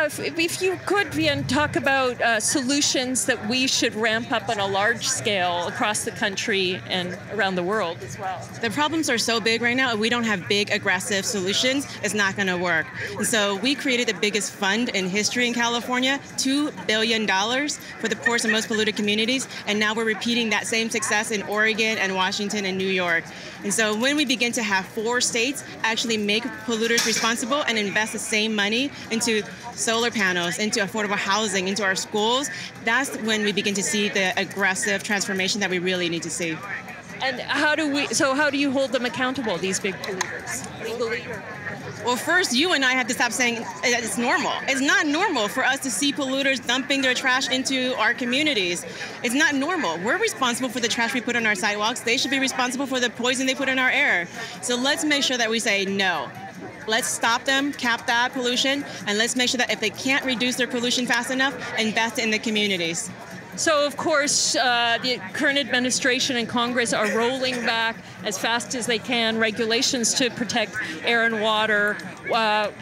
if you could, Vien, talk about solutions that we should ramp up on a large scale across the country and around the world as well. The problems are so big right now, if we don't have big, aggressive solutions, it's not going to work. And so we created the biggest fund in history in California, $2 billion for the poorest and most polluted communities, and now we're repeating that same success in Oregon and Washington and New York. And so when we begin to have 4 states actually make polluters responsible and invest the same money into solar panels, into affordable housing, into our schools, that's when we begin to see the aggressive transformation that we really need to see. And how do you hold them accountable, these big polluters, legally? Well, first, you and I have to stop saying it's normal. It's not normal for us to see polluters dumping their trash into our communities. It's not normal. We're responsible for the trash we put on our sidewalks. They should be responsible for the poison they put in our air. So let's make sure that we say no. Let's stop them, cap that pollution, and let's make sure that if they can't reduce their pollution fast enough, invest in the communities. So, of course, the current administration and Congress are rolling back as fast as they can regulations to protect air and water. What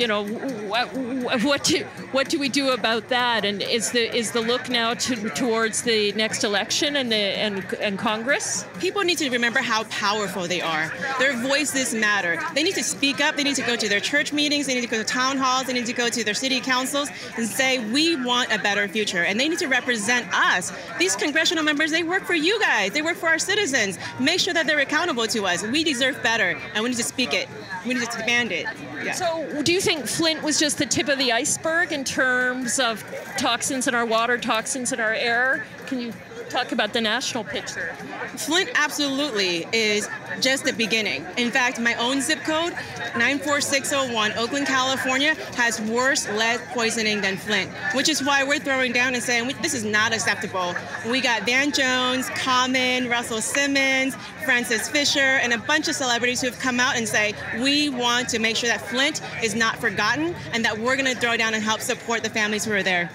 do we do about that? And is the look now towards the next election and Congress? People need to remember how powerful they are. Their voices matter. They need to speak up. They need to go to their church meetings. They need to go to town halls. They need to go to their city councils and say, we want a better future. And they need to represent us. These congressional members, they work for you guys. They work for our citizens. Make sure that they're accountable to us. We deserve better, and we need to speak it. We need to demand it. Yeah. So do you think Flint was just the tip of the iceberg in terms of toxins in our water, toxins in our air? Can you talk about the national picture? Flint absolutely is just the beginning. In fact, my own zip code, 94601, Oakland, California, has worse lead poisoning than Flint, which is why we're throwing down and saying this is not acceptable. We got Van Jones, Common, Russell Simmons, Francis Fisher, and a bunch of celebrities who have come out and say, we want to make sure that Flint is not forgotten and that we're going to throw down and help support the families who are there.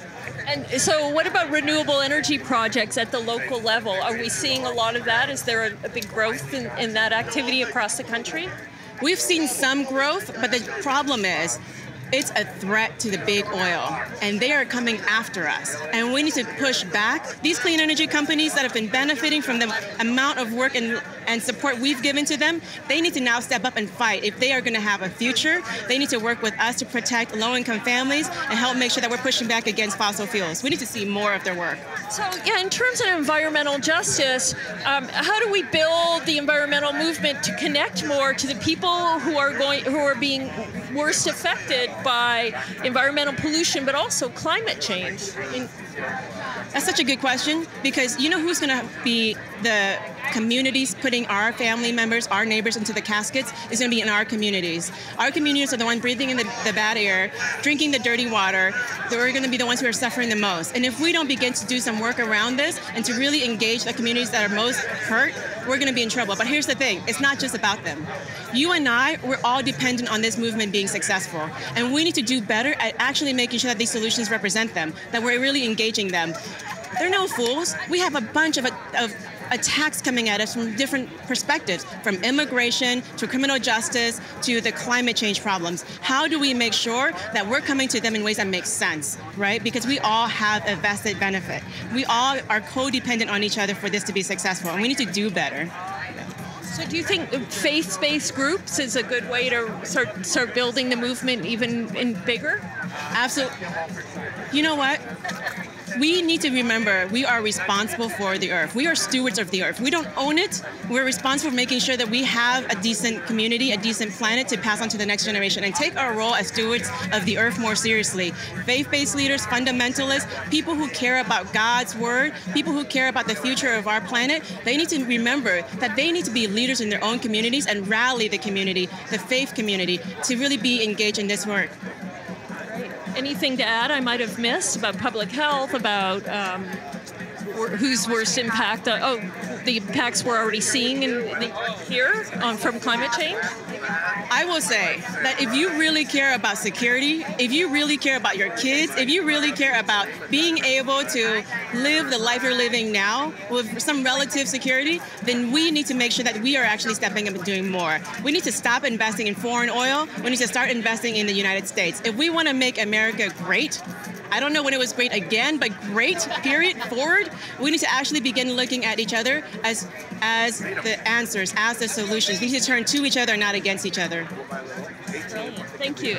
And so what about renewable energy projects at the local level? Are we seeing a lot of that? Is there a big growth in that activity across the country? We've seen some growth, but the problem is it's a threat to the big oil, and they are coming after us. And we need to push back. These clean energy companies that have been benefiting from the amount of work and support we've given to them, they need to now step up and fight. If they are going to have a future, they need to work with us to protect low-income families and help make sure that we're pushing back against fossil fuels. We need to see more of their work. So, yeah, in terms of environmental justice, how do we build the environmental movement to connect more to the people who are being worst affected by environmental pollution, but also climate change? That's such a good question, because you know who's going to be the communities putting our family members, our neighbors into the caskets is going to be in our communities. Our communities are the ones breathing in the bad air, drinking the dirty water. They're going to be the ones who are suffering the most. And if we don't begin to do some work around this and to really engage the communities that are most hurt, we're going to be in trouble. But here's the thing, it's not just about them. You and I, we're all dependent on this movement being successful. And we need to do better at actually making sure that these solutions represent them, that we're really engaging them. They're no fools. We have a bunch of attacks coming at us from different perspectives, from immigration to criminal justice to the climate change problems. How do we make sure that we're coming to them in ways that make sense, right? Because we all have a vested benefit. We all are codependent on each other for this to be successful, and we need to do better. So do you think faith-based groups is a good way to start building the movement even bigger? Absolutely. You know what? We need to remember we are responsible for the earth. We are stewards of the earth. We don't own it. We're responsible for making sure that we have a decent community, a decent planet to pass on to the next generation, and take our role as stewards of the earth more seriously. Faith-based leaders, fundamentalists, people who care about God's word, people who care about the future of our planet, they need to remember that they need to be leaders in their own communities and rally the community, the faith community, to really be engaged in this work. Anything to add I might have missed about public health, about who's worst impact? the impacts we're already seeing here from climate change? I will say that if you really care about security, if you really care about your kids, if you really care about being able to live the life you're living now with some relative security, then we need to make sure that we are actually stepping up and doing more. We need to stop investing in foreign oil. We need to start investing in the United States. If we want to make America great, I don't know when it was great again, but great, period, forward, we need to actually begin looking at each other as the answers, as the solutions. We need to turn to each other, not against each other. Thank you.